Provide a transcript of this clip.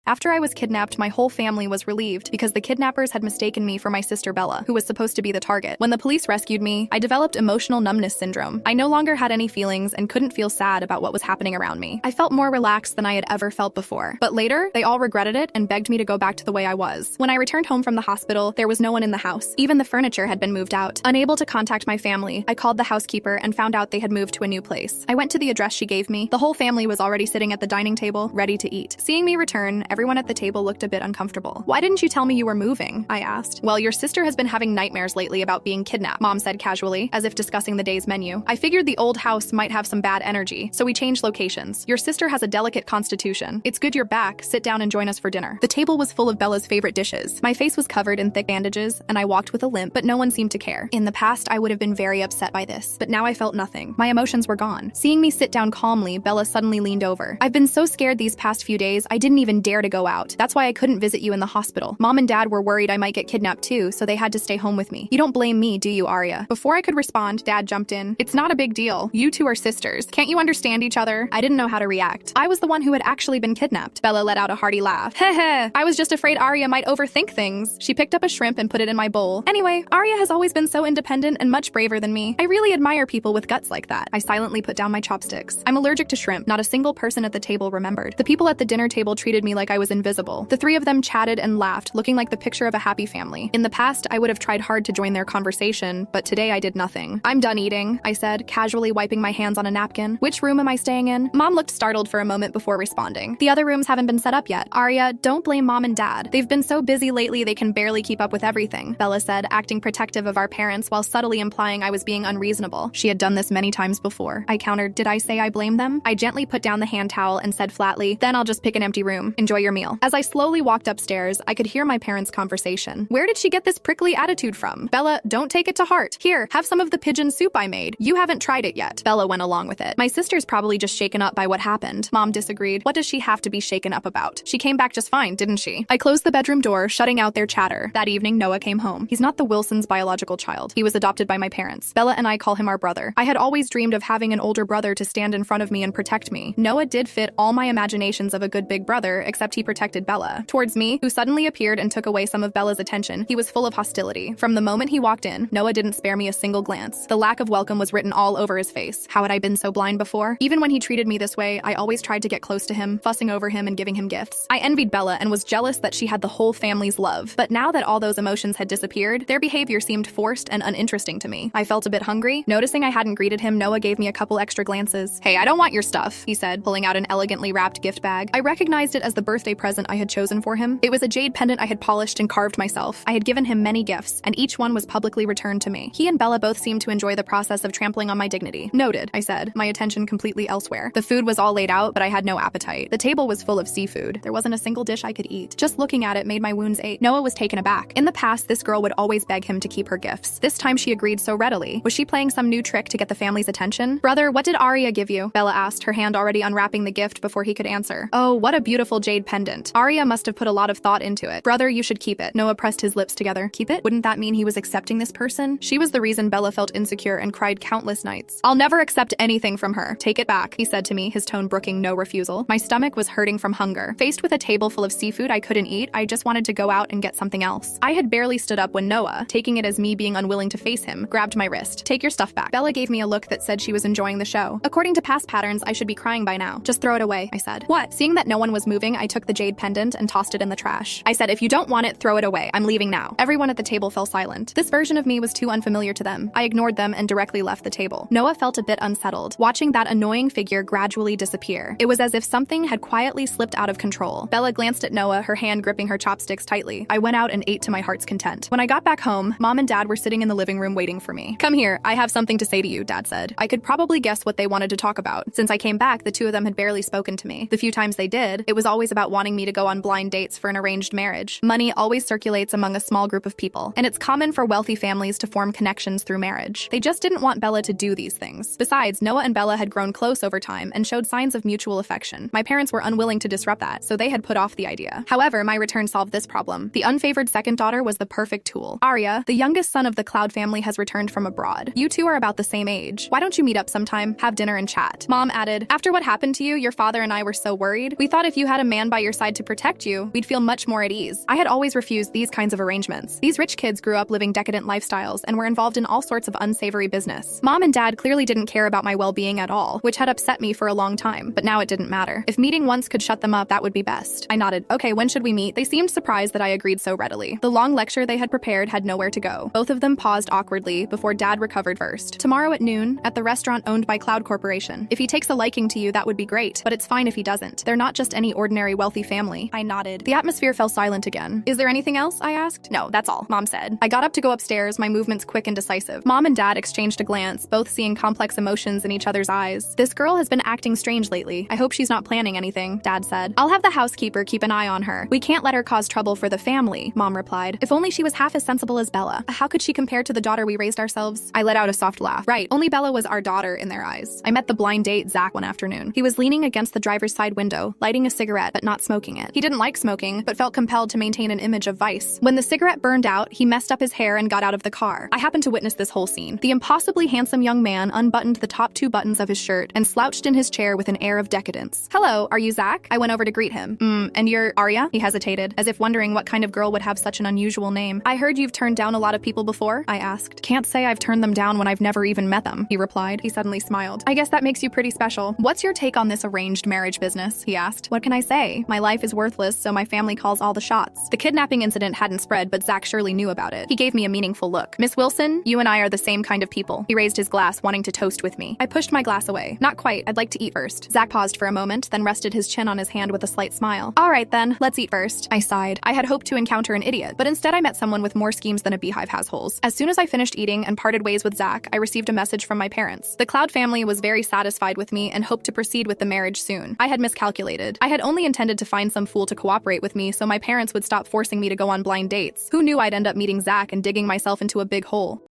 After I was kidnapped, my whole family was relieved because the kidnappers had mistaken me for my sister Bella, who was supposed to be the target. When the police rescued me, I developed emotional numbness syndrome. I no longer had any feelings and couldn't feel sad about what was happening around me. I felt more relaxed than I had ever felt before. But later, they all regretted it and begged me to go back to the way I was. When I returned home from the hospital, there was no one in the house. Even the furniture had been moved out. Unable to contact my family, I called the housekeeper and found out they had moved to a new place. I went to the address she gave me. The whole family was already sitting at the dining table, ready to eat. Seeing me return, everyone at the table looked a bit uncomfortable. "Why didn't you tell me you were moving?" I asked. "Well, your sister has been having nightmares lately about being kidnapped," Mom said casually, as if discussing the day's menu. "I figured the old house might have some bad energy, so we changed locations. Your sister has a delicate constitution. It's good you're back. Sit down and join us for dinner." The table was full of Bella's favorite dishes. My face was covered in thick bandages, and I walked with a limp, but no one seemed to care. In the past, I would have been very upset by this, but now I felt nothing. My emotions were gone. Seeing me sit down calmly, Bella suddenly leaned over. "I've been so scared these past few days, I didn't even dare to go out. That's why I couldn't visit you in the hospital. Mom and Dad were worried I might get kidnapped too, so they had to stay home with me. You don't blame me, do you, Arya?" Before I could respond, Dad jumped in. "It's not a big deal. You two are sisters. Can't you understand each other?" I didn't know how to react. I was the one who had actually been kidnapped. Bella let out a hearty laugh. Heh, I was just afraid Arya might overthink things. She picked up a shrimp and put it in my bowl. Anyway, Arya has always been so independent and much braver than me. I really admire people with guts like that. I silently put down my chopsticks. I'm allergic to shrimp. Not a single person at the table remembered. The people at the dinner table treated me like I was invisible. The three of them chatted and laughed, looking like the picture of a happy family. In the past, I would have tried hard to join their conversation, but today I did nothing. "I'm done eating," I said, casually wiping my hands on a napkin. "Which room am I staying in?" Mom looked startled for a moment before responding. "The other rooms haven't been set up yet." "Arya, don't blame Mom and Dad. They've been so busy lately they can barely keep up with everything," Bella said, acting protective of our parents while subtly implying I was being unreasonable. She had done this many times before. I countered, "Did I say I blame them?" I gently put down the hand towel and said flatly, "Then I'll just pick an empty room. Enjoy your meal." As I slowly walked upstairs, I could hear my parents' conversation. "Where did she get this prickly attitude from?" "Bella, don't take it to heart. Here, have some of the pigeon soup I made. You haven't tried it yet." Bella went along with it. "My sister's probably just shaken up by what happened." Mom disagreed. "What does she have to be shaken up about? She came back just fine, didn't she?" I closed the bedroom door, shutting out their chatter. That evening, Noah came home. He's not the Wilsons' biological child. He was adopted by my parents. Bella and I call him our brother. I had always dreamed of having an older brother to stand in front of me and protect me. Noah did fit all my imaginations of a good big brother, except he protected Bella. Towards me, who suddenly appeared and took away some of Bella's attention, he was full of hostility. From the moment he walked in, Noah didn't spare me a single glance. The lack of welcome was written all over his face. How had I been so blind before? Even when he treated me this way, I always tried to get close to him, fussing over him and giving him gifts. I envied Bella and was jealous that she had the whole family's love. But now that all those emotions had disappeared, their behavior seemed forced and uninteresting to me. I felt a bit hungry. Noticing I hadn't greeted him, Noah gave me a couple extra glances. "Hey, I don't want your stuff," he said, pulling out an elegantly wrapped gift bag. I recognized it as the birthday present I had chosen for him. It was a jade pendant I had polished and carved myself. I had given him many gifts, and each one was publicly returned to me. He and Bella both seemed to enjoy the process of trampling on my dignity. "Noted," I said, my attention completely elsewhere. The food was all laid out, but I had no appetite. The table was full of seafood. There wasn't a single dish I could eat. Just looking at it made my wounds ache. Noah was taken aback. In the past, this girl would always beg him to keep her gifts. This time she agreed so readily. Was she playing some new trick to get the family's attention? "Brother, what did Arya give you?" Bella asked, her hand already unwrapping the gift before he could answer. "Oh, what a beautiful jade pendant. Arya must have put a lot of thought into it. Brother, you should keep it." Noah pressed his lips together. Keep it? Wouldn't that mean he was accepting this person? She was the reason Bella felt insecure and cried countless nights. "I'll never accept anything from her. Take it back," he said to me, his tone brooking no refusal. My stomach was hurting from hunger. Faced with a table full of seafood I couldn't eat, I just wanted to go out and get something else. I had barely stood up when Noah, taking it as me being unwilling to face him, grabbed my wrist. "Take your stuff back." Bella gave me a look that said she was enjoying the show. According to past patterns, I should be crying by now. "Just throw it away," I said. "What?" Seeing that no one was moving, I took the jade pendant and tossed it in the trash. I said, "If you don't want it, throw it away. I'm leaving now." Everyone at the table fell silent. This version of me was too unfamiliar to them. I ignored them and directly left the table. Noah felt a bit unsettled, watching that annoying figure gradually disappear. It was as if something had quietly slipped out of control. Bella glanced at Noah, her hand gripping her chopsticks tightly. I went out and ate to my heart's content. When I got back home, Mom and Dad were sitting in the living room waiting for me. "Come here, I have something to say to you," Dad said. I could probably guess what they wanted to talk about. Since I came back, the two of them had barely spoken to me. The few times they did, it was always about wanting me to go on blind dates for an arranged marriage. Money always circulates among a small group of people, and it's common for wealthy families to form connections through marriage. They just didn't want Bella to do these things. Besides, Noah and Bella had grown close over time and showed signs of mutual affection. My parents were unwilling to disrupt that, so they had put off the idea. However, my return solved this problem. The unfavored second daughter was the perfect tool. Arya, the youngest son of the Cloud family, has returned from abroad. You two are about the same age. Why don't you meet up sometime, have dinner and chat? Mom added, "After what happened to you, your father and I were so worried. We thought if you had a man by by your side to protect you, we'd feel much more at ease. I had always refused these kinds of arrangements. These rich kids grew up living decadent lifestyles and were involved in all sorts of unsavory business. Mom and Dad clearly didn't care about my well-being at all, which had upset me for a long time, but now it didn't matter. If meeting once could shut them up, that would be best. I nodded. Okay, when should we meet? They seemed surprised that I agreed so readily. The long lecture they had prepared had nowhere to go. Both of them paused awkwardly before Dad recovered first. Tomorrow at noon, at the restaurant owned by Cloud Corporation. If he takes a liking to you, that would be great, but it's fine if he doesn't. They're not just any ordinary wealthy family. I nodded. The atmosphere fell silent again. Is there anything else? I asked. No, that's all, Mom said. I got up to go upstairs, my movements quick and decisive. Mom and Dad exchanged a glance, both seeing complex emotions in each other's eyes. This girl has been acting strange lately. I hope she's not planning anything, Dad said. I'll have the housekeeper keep an eye on her. We can't let her cause trouble for the family, Mom replied. If only she was half as sensible as Bella. How could she compare to the daughter we raised ourselves? I let out a soft laugh. Right, only Bella was our daughter in their eyes. I met the blind date, Zach, one afternoon. He was leaning against the driver's side window, lighting a cigarette but not smoking it. He didn't like smoking, but felt compelled to maintain an image of vice. When the cigarette burned out, he messed up his hair and got out of the car. I happened to witness this whole scene. The impossibly handsome young man unbuttoned the top 2 buttons of his shirt and slouched in his chair with an air of decadence. Hello, are you Zach? I went over to greet him. And you're Arya? He hesitated, as if wondering what kind of girl would have such an unusual name. I heard you've turned down a lot of people before, I asked. Can't say I've turned them down when I've never even met them, he replied. He suddenly smiled. I guess that makes you pretty special. What's your take on this arranged marriage business? He asked. What can I say? My life is worthless, so my family calls all the shots. The kidnapping incident hadn't spread, but Zach surely knew about it. He gave me a meaningful look. Miss Wilson, you and I are the same kind of people. He raised his glass, wanting to toast with me. I pushed my glass away. Not quite. I'd like to eat first. Zach paused for a moment, then rested his chin on his hand with a slight smile. All right then, let's eat first. I sighed. I had hoped to encounter an idiot, but instead I met someone with more schemes than a beehive has holes. As soon as I finished eating and parted ways with Zach, I received a message from my parents. The Cloud family was very satisfied with me and hoped to proceed with the marriage soon. I had miscalculated. I had only intended to find some fool to cooperate with me so my parents would stop forcing me to go on blind dates. Who knew I'd end up meeting Zach and digging myself into a big hole?